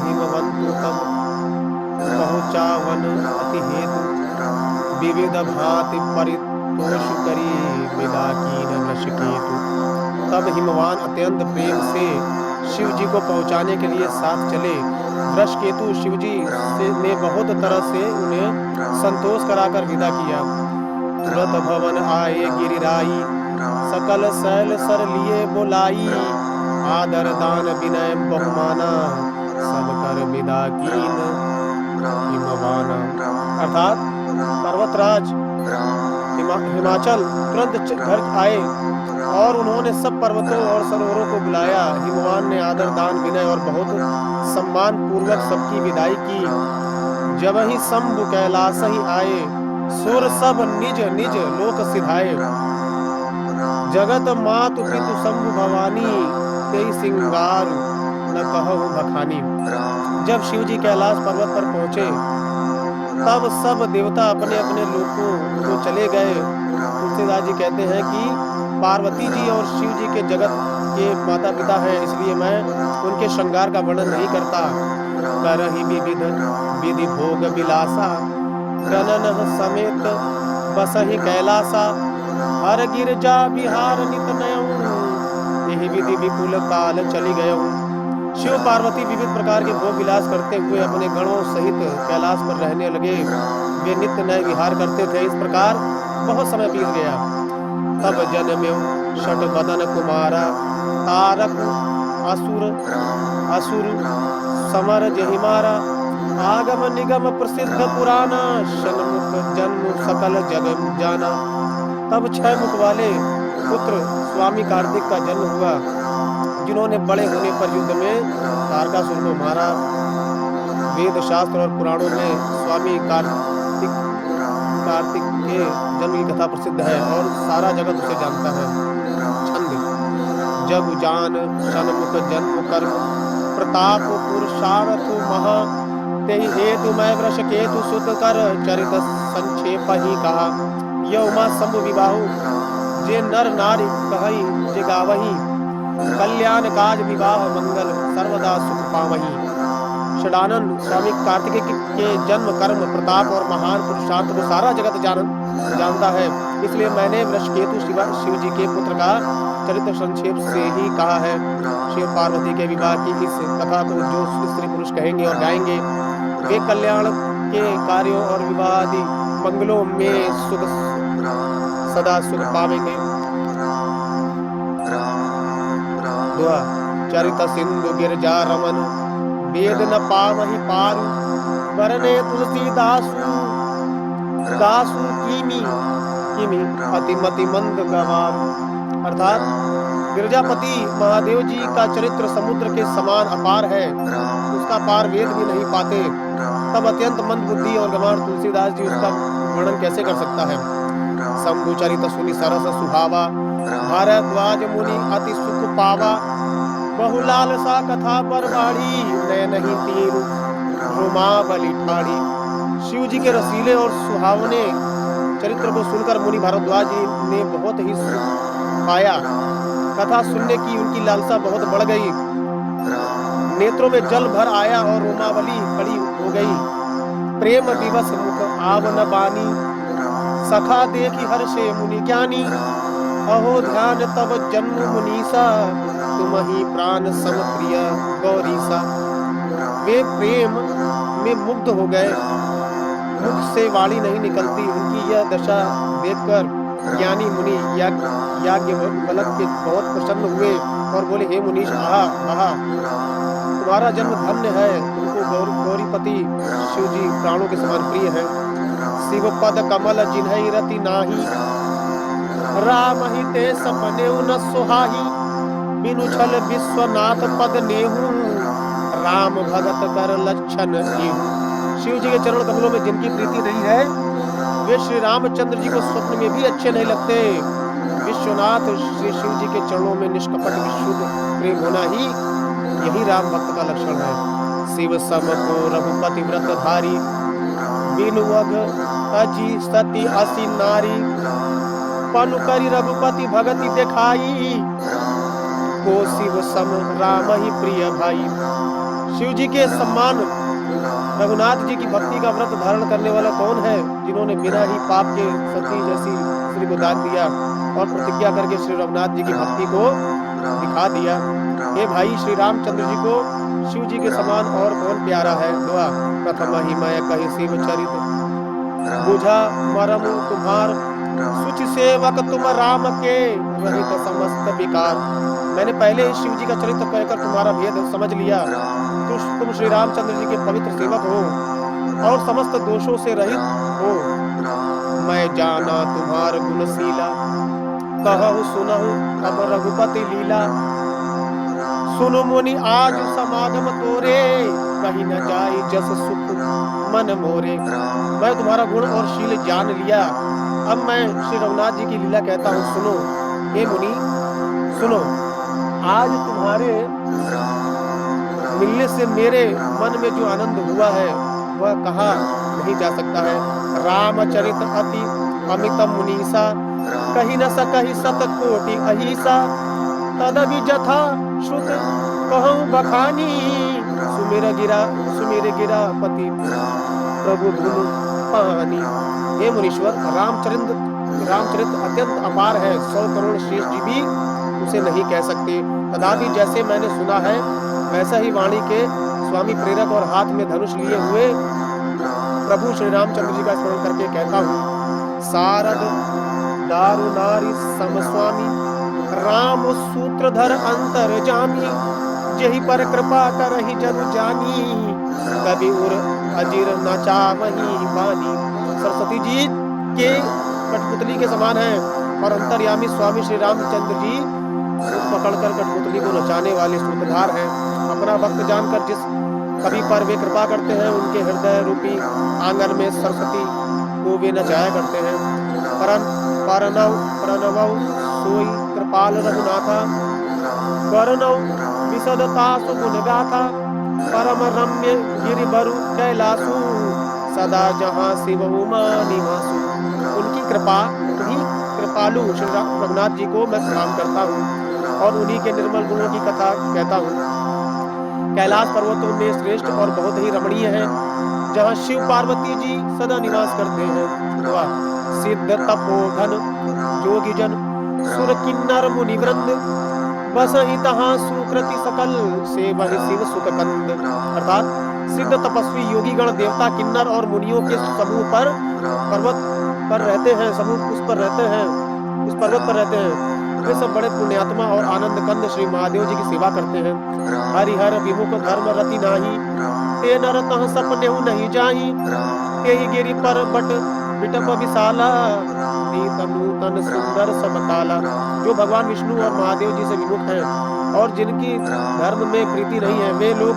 हिमवंतु तब पहुँचावन अति हेतु, विविध भांति परितोष करी विदा कीन वृषकेतु। तब हिमवान अत्यंत प्रेम से शिव जी को पहुंचाने के लिए साथ चले। वृषकेतु शिव जी ने बहुत तरह से उन्हें संतोष कराकर विदा किया। तुरत भवन आए गिरिराई, सकल शैल सर लिए बुलाई, आदर दान विनय बहुमाना, सब कर विदा कीन हिमवाना। अर्थात पर्वतराज हिमाचल तुरंत घर आए और उन्होंने सब पर्वतों और सरोवरों को बुलाया। हिमवान ने आदर दान विनय और बहुत सम्मान पूर्वक सबकी विदाई की। जब ही शंभु कैलाश ही आए, सुर सब निज निज लोक सिधाए। जगत मातु पितु शंभु भवानी, तेई सिंगार न कहु बखानी। जब शिव जी कैलाश पर्वत पर पहुंचे तब सब देवता अपने अपने लोकों को चले गए। तुलसीदास जी कहते हैं कि पार्वती जी और शिव जी के जगत के माता पिता हैं, इसलिए मैं उनके श्रृंगार का वर्णन नहीं करता। करहि विविध विधि भोग विलासा, गणन समेत बसहि कैलासा, हर गिरजा बिहार नित नयऊं, यही विधि विपुल काल चली गयऊं। शिव पार्वती विविध प्रकार के भोग विलास करते हुए अपने गणों सहित कैलाश पर रहने लगे। वे नित्य नए विहार करते थे। इस प्रकार बहुत समय बीत गया। तब जन्म्यो षट बदन कुमारा, तारक असुर समर जहिमारा, आगम निगम प्रसिद्ध पुराना, षण्मुख जन्म सकल जग जाना। तब 6 मुख वाले पुत्र स्वामी कार्तिक का जन्म हुआ, जिन्होंने बड़े होने पर युद्ध में तारकासुर को मारा। वेद शास्त्र और पुराणों में स्वामी कार्तिक के जन्म की कथा प्रसिद्ध है और सारा जगत उसे जानता है। छंद जग जान षण्मुख जन्म कर्म, प्रताप पुरुषार्थ महा, तेहि हेतु मैं वृषकेतु सुत कर, चरित संक्षेप ही कहा। यह उमा शंभु विबाहु, जे नर नारी कहई जे गावही, कल्याण काज विवाह मंगल सर्वदा सुख पावही। षडानंद स्वामी कार्तिकेय के जन्म कर्म प्रताप और महान पुरुषार्थ को सारा जगत जानता है, इसलिए मैंने वृषकेतु शिव जी के पुत्र का चरित्र संक्षेप से ही कहा है। शिव पार्वती के विवाह की इस कथा को जो स्त्री पुरुष कहेंगे और गाएंगे, वे कल्याण के कार्यों और विवाह आदि मंगलों में सुख सदा सुख पावेंगे। चरित सिंधु गिरजा रमन, वेद न पावहि पारु, वरने तुलसीदासु दासु किमी अतिमति मंद गवारु। अर्थात गिरजापति महादेव जी का चरित्र समुद्र के समान अपार है, उसका पार वेद भी नहीं पाते। तब अत्यंत मंद बुद्धि और गंवार तुलसीदास जी उसका वर्णन कैसे कर सकता है। शंभु चरित सुनि सरस सुहावा, भारद्वाज मुनि अति सुख पावा, बहुलाल सा कथा पर बाड़ी, नय नहीं तीर रोमावली ठाड़ी। शिव जी के रसीले और सुहावने चरित्र को सुनकर मुनि भारद्वाज जी ने बहुत ही सुख पाया। कथा सुनने की उनकी लालसा बहुत बढ़ गई, नेत्रों में जल भर आया और रोमावली खड़ी हो गई। प्रेम दिवस मुख आव न बानी, सखा देखी हर्षे मुनि ज्ञानी, अहो ध्यान तब जन्म मुनीसा, तुम ही प्राण समप्रिय गौरीसा। वे प्रेम में मुग्ध हो गए, मुख से वाणी नहीं निकलती। उनकी यह दशा देखकर ज्ञानी मुनि याज्ञवल्क्य के बहुत प्रसन्न हुए और बोले, हे मुनीश, आहा, तुम्हारा जन्म धन्य है। तुमको गौरीपति शिव जी प्राणों के समान प्रिय है। शिव पद कमल जिन्हई रति नाही, राम ही ते सपने न सुहाही, बिनु छल विश्वनाथ पद नेहू, राम भगत कर लक्षण एहू। शिव जी के चरण कमलों में जिनकी प्रीति नहीं है, वे श्री रामचंद्र जी को स्वप्न में भी अच्छे नहीं लगते। विश्वनाथ श्री शिव जी के चरणों में निष्कपट विशुद्ध प्रेम होना ही यही राम भक्त का लक्षण है। शिव सम को रघुपति व्रत धारी, बिनु अघ अजी सती असी नारी, पनु करी रघुपति भगति दिखाई, को शिव सम राम ही प्रिय भाई। शिव जी के सम्मान रघुनाथ जी की भक्ति का व्रत धारण करने वाला कौन है, जिन्होंने बिना ही पाप के सती जैसी स्त्री को दान दिया और प्रतिज्ञा करके श्री रघुनाथ जी की भक्ति को दिखा दिया। हे भाई, श्री रामचंद्र जी को शिव जी के समान और कौन प्यारा है। दुआ प्रथम ही मैं कही शिव चरित बुझा मरम तुम्हार सुचि सेवक तुम राम के रहित समस्त विकार। मैंने पहले ही शिव जी का चरित्र कहकर तुम्हारा भेद समझ लिया। तुम श्री रामचंद्र जी के पवित्र सेवक हो और समस्त दोषों से रहित हो। मैं जाना तुम्हार गुणशीला कहु सुनहु अब रघुपति लीला। सुनो मुनि आज समागम तोरे कहीं न जाए जस सुख मन मोरे। मैं तुम्हारा गुण और शील जान लिया, अब मैं श्री रघुनाथ जी की लीला कहता हूँ, सुनो। हे मुनि सुनो, आज तुम्हारे मिलने से मेरे मन में जो आनंद हुआ है वह कहा नहीं जा सकता है। रामचरित अति अमित मुनीसा कहीं न सकहि सत कोटि अहिसा। तदभि जथा श्रुत कहूँ बखानी सुमेर गिरा पति प्रभु धुन पानी। हे मुनीश्वर, रामचरित अत्यंत अपार है, 100 करोड़ श्रेष्ठ जी भी उसे नहीं कह सकते। तथापि जैसे मैंने सुना है वैसा ही वाणी के स्वामी प्रेरक और हाथ में धनुष लिए हुए प्रभु श्री रामचंद्र जी का स्मरण करके कहता हूँ। सारद दारु नारी समस्वामी राम सूत्रधर अंतर जामी। जही पर कृपा करहि जनु जानी कभी उर अजीर न चावही बानी। सरस्वती जी के कठपुतली के समान है और अंतर्यामी स्वामी श्री रामचंद्र जी पकड़कर कठपुतली को नचाने वाले सूत्रधार हैं। अपना भक्त जानकर जिस कवि पर वे कृपा करते हैं उनके हृदय रूपी आंगन में सरस्वती को वे नचाया करते हैं। प्रणव सोई कृपाल रघुनाथा वर्णव विशदता सुगुण गाथा। परम रम्य गिरि बरु कैलासु सदा जहाँ शिव उमा निवासु। उनकी कृपा, उन्हीं कृपालु श्री रघुनाथ जी को मैं प्रणाम करता हूँ और उन्हीं के निर्मल गुणों की कथा कहता हूँ। कैलाश पर्वतों में श्रेष्ठ और बहुत ही रमणीय है, जहाँ शिव पार्वती जी सदा निवास करते हैं। सिद्ध तपोधन जोगी जन सुर किन्नर मुनि वृंद बसहि तहाँ सुकृति सकल से वही शिव सुख कंद। अर्थात सिद्ध तपस्वी योगी गण देवता किन्नर और मुनियों के समूह पर पर्वत पर रहते हैं, समूह उस पर रहते हैं, उस पर्वत पर रहते हैं। वे सब बड़े पुण्यात्मा और आनंद कंद श्री महादेव जी की सेवा करते हैं। हरिहर विमुख धर्म रति नाही ते नर तह सपनेहु नहीं जाही। ते गिरि पर बट बिटप विशाला नूतन सुंदर सब काला। जो भगवान विष्णु और महादेव जी से विमुख हैं और जिनकी धर्म में प्रीति नहीं है, वे लोग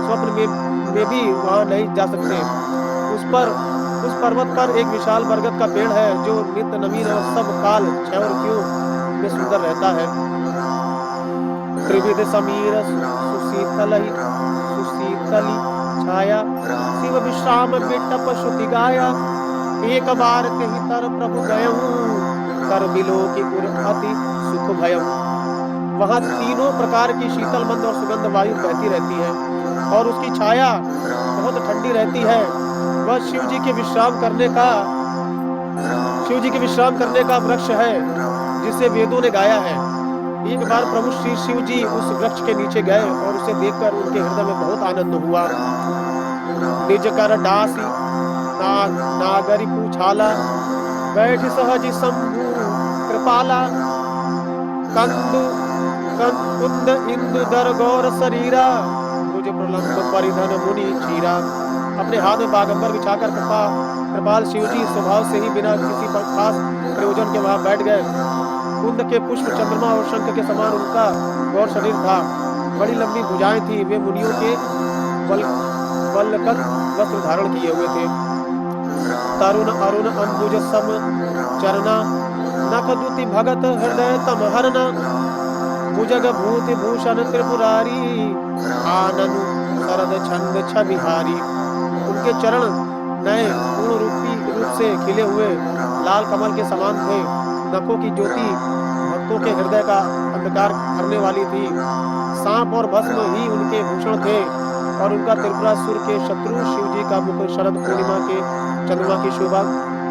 स्वप्न में भी वहां नहीं जा सकते। उस पर्वत पर एक विशाल बरगद का पेड़ है जो नित्य नवीन और सब काल क्षय और क्यों में सुंदर रहता है। त्रिविध समीर सुशीतली छाया शिव विश्राम बिटप श्रुति गाया। एक बार कहीं तर प्रभु गयहूँ कर बिलो की उर अति सुख भयहूँ। वहाँ तीनों प्रकार की शीतल मंद और सुगंध वायु बहती रहती है और उसकी छाया बहुत ठंडी रहती है। वह शिव जी के विश्राम करने का वृक्ष है जिसे वेदों ने गाया है। एक बार प्रभु श्री शिव जी उस वृक्ष के नीचे गए और उसे देखकर उनके हृदय में बहुत आनंद हुआ। निज कर डासी नागरी पूछाला बैठ सहज शंभु कृपाला। कुंद इंदु दर गौर शरीरा मुझे प्रलंब परिधन मुनि चीरा। अपने हाथ में बागंबर बिछाकर कृपाल शिव जी स्वभाव से ही बिना किसी खास प्रयोजन के वहां बैठ गए। कुंद के पुष्प चंद्रमा और शंख के समान उनका गौर शरीर था। बड़ी लंबी भुजाएं थी। वे मुनियों के वल्लकत वस्त्र धारण किए हुए थे। तरुण अरुण अंबुज सम चरना नख दुति भगत हृदय तम हरना। भुजग भूति भूषण त्रिपुरारी आननु शरद छंद छबिहारी। उनके चरण नए पूर्ण रूप से खिले हुए लाल कमल के समान थे। नखों की ज्योति भक्तों के हृदय का अंधकार करने वाली थी। सांप और भस्म ही उनके भूषण थे। और उनका त्रिपुरासुर के शत्रु शिव जी का मुकुट शरद पूर्णिमा के चंद्रमा की शोभा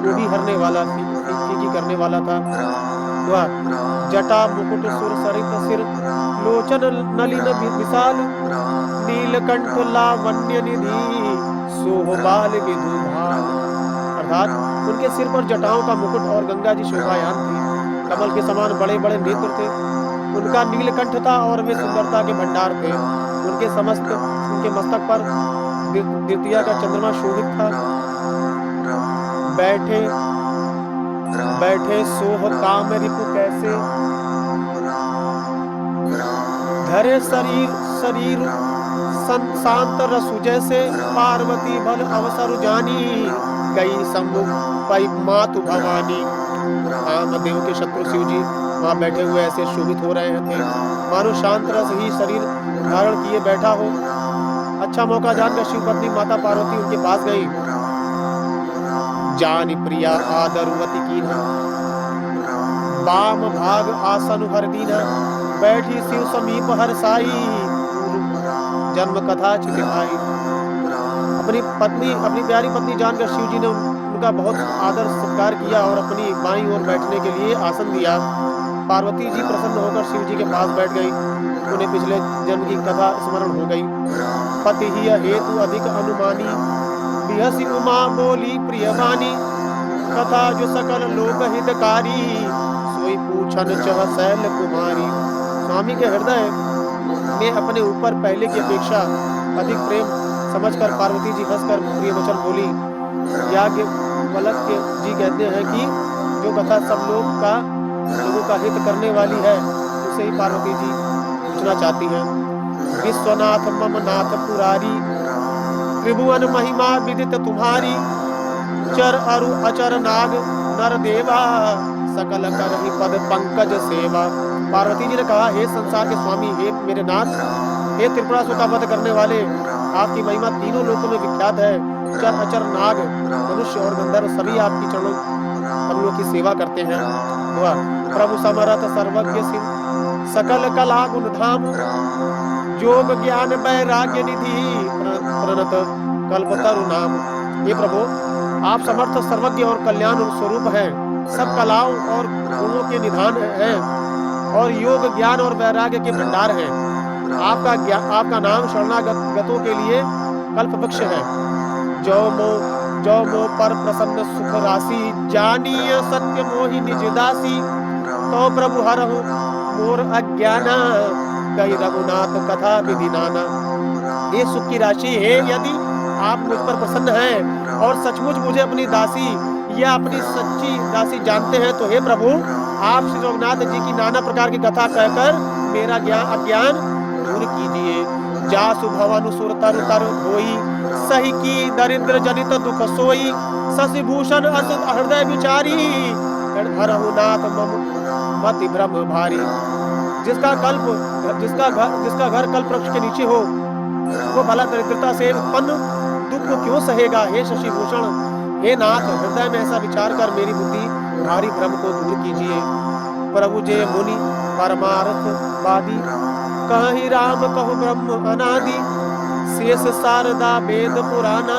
वो भी हरने वाला फीकी करने वाला था। जटा मुकुट सुर सरित सिर लोचन नलिन विशाल नीलकंठ लावण्य निधि सोहबाल विधु भाल। अर्थात उनके सिर पर जटाओं का मुकुट और गंगा जी शोभायान थी। कमल के समान बड़े बड़े नेत्र थे। उनका नीलकंठ था और वे सुंदरता के भंडार थे। उनके मस्तक पर द्वितीया का चंद्रमा शोभित था। बैठे सोह काम रिपु कैसे धरे शरीर शांत रसु जैसे पार्वती भल अवसर जानी गई सम्मुख पई मातु भवानी। कामदेव के शत्रु शिव जी वहां बैठे हुए ऐसे शोभित हो रहे थे मानो शांत रस ही शरीर धारण किए बैठा हो। अच्छा मौका जानकर शिव पत्नी माता पार्वती उनके पास गई। जानी प्रिया आदरवती कीन्हा बाम भाग आसन हर दीना बैठी शिव समीप हर साई जन्म कथा चितिहाई। अपनी प्यारी पत्नी जानकर शिव जी ने उनका बहुत आदर सत्कार किया और अपनी बाईं ओर बैठने के लिए आसन दिया। पार्वती जी प्रसन्न होकर शिव जी के पास बैठ गई। उन्हें पिछले जन्म की कथा स्मरण हो गई। पति ही हेतु अधिक अनुमानी बिहसी उमा बोली प्रियवानी कथा जो सकल लोक हितकारी सोई पूछन चह शैल कुमारी। स्वामी के हृदय में अपने ऊपर पहले की अपेक्षा अधिक प्रेम समझकर पार्वती जी हंसकर प्रिय वचन बोली। याज्ञवल्क्य जी कहते हैं कि जो कथा सब लोगों का हित करने वाली है उसे ही पार्वती जी पूछना चाहती हैं। विश्वनाथ मम नाथ पुरारी त्रिभुवन महिमा विदित तुम्हारी चर अरु अचर नाग नर देवा सकल करहि पद पंकज सेवा। पार्वती जी ने कहा, हे संसार के स्वामी, हे मेरे नाथ, हे त्रिपुरासुर का वध करने वाले, आपकी महिमा तीनों लोकों में विख्यात है। चर अचर नाग मनुष्य और गंधर्व सभी आपकी चरणों कमलों की सेवा करते हैं। प्रभु समरथ सर्वज्ञ सिंह सकल कला गुण धाम योग ज्ञान वैराग्य निधि प्रणत कल्पतरु नाम। हे प्रभु, आप समर्थ सर्वज्ञ और कल्याण स्वरूप हैं, सब कलाओं और गुणों के निधान हैं और योग ज्ञान और वैराग्य के भंडार हैं। आपका नाम शरणागतों के लिए कल्प वृक्ष है। जो मो पर प्रसन्न सुख राशि जानिय सत्य मोहि निज दासी तो प्रभु हरहु मोर अज्ञाना कही रघुनाथ कथा विधि नाना। ये सुख की राशि है, यदि आप मुझ पर प्रसन्न हैं और सचमुच मुझे अपनी दासी या अपनी सच्ची दासी जानते हैं तो हे प्रभु, आप श्री रघुनाथ जी की नाना प्रकार की कथा कहकर मेरा अज्ञान दूर कीजिए। जासु भवन सुर तरु तरु धोई सही की दरिद्र जनित दुख सोई शशि भूषण असुत हृदय विचारी हरहुनाथ मम मति भ्रम भारी। जिसका घर कल्प वृक्ष के नीचे हो वो भला दरिद्रता से उत्पन्न दुख को क्यों सहेगा। हे शशि भूषण, हे नाथ, हृदय में ऐसा विचार कर मेरी बुद्धि भारी भ्रम को दूर कीजिए। प्रभु जय मुनि परमार्थवादी कहि राम कहु ब्रह्म अनादि शेष शारदा वेद पुराना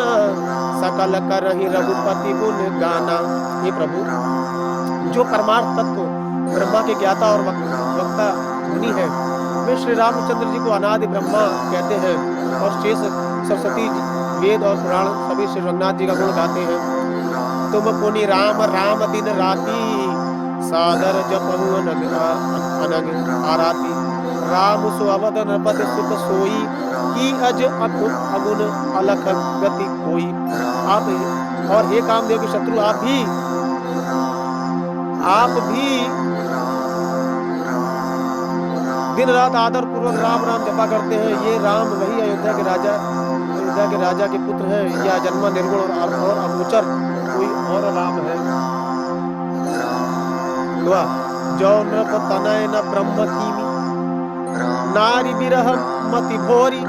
सकल करहि रघुपति गुण गाना। हे प्रभु, जो परमार्थ तत्व ब्रह्मा के ज्ञाता और वक्ता मुनि है वे श्री रामचंद्र जी को अनादि ब्रह्मा कहते हैं और शेष सरस्वती वेद और पुराण सभी श्री रघुनाथ जी का गुण गाते हैं। तुम पुनि राम राम दिन राती सादर जपहु अनग आराती राम सुअवध नृपति सुख सोई की अज अगुन अलख गति कोई। आप और हे कामदेव के शत्रु, आप भी दिन रात आदर पूर्वक राम राम जपा करते हैं। ये राम वही अयोध्या के राजा के पुत्र हैं या जन्मा निर्गुण और अगोचर कोई और राम है। जो नृप तनय न ब्रह्म कीमी नारी विरह मति भोरी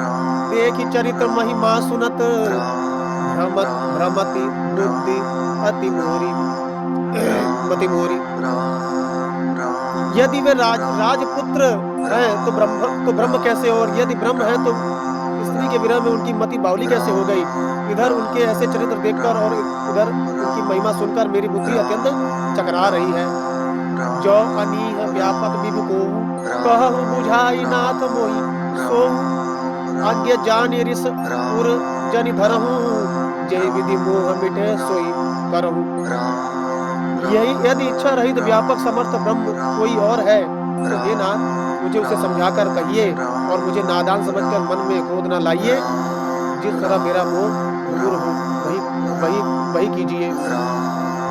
देखी चरित्र महिमा सुनत भ्रमति बुद्धि अति मोरी मति मोरी। यदि वे राजपुत्र हैं तो ब्रह्म कैसे, और यदि ब्रह्म है तो स्त्री के विरह में उनकी मति बावली कैसे हो गई। इधर उनके ऐसे चरित्र देखकर और उधर उनकी महिमा सुनकर मेरी बुद्धि अत्यंत चकरा रही है। जो अनीह व्यापक विभु को कहु बुझाई नाथ मोहि सो आज्ञा जानि ऋष उर जनि धरहु जय विधि मोह मिटे सोई करहु। यही यदि इच्छा रहित व्यापक समर्थ ब्रह्म कोई और है तो हे नाथ मुझे उसे समझाकर कहिए और मुझे नादान समझकर मन में क्रोध न लाइए। जिस तरह मेरा मोह दूर हो वही कीजिए।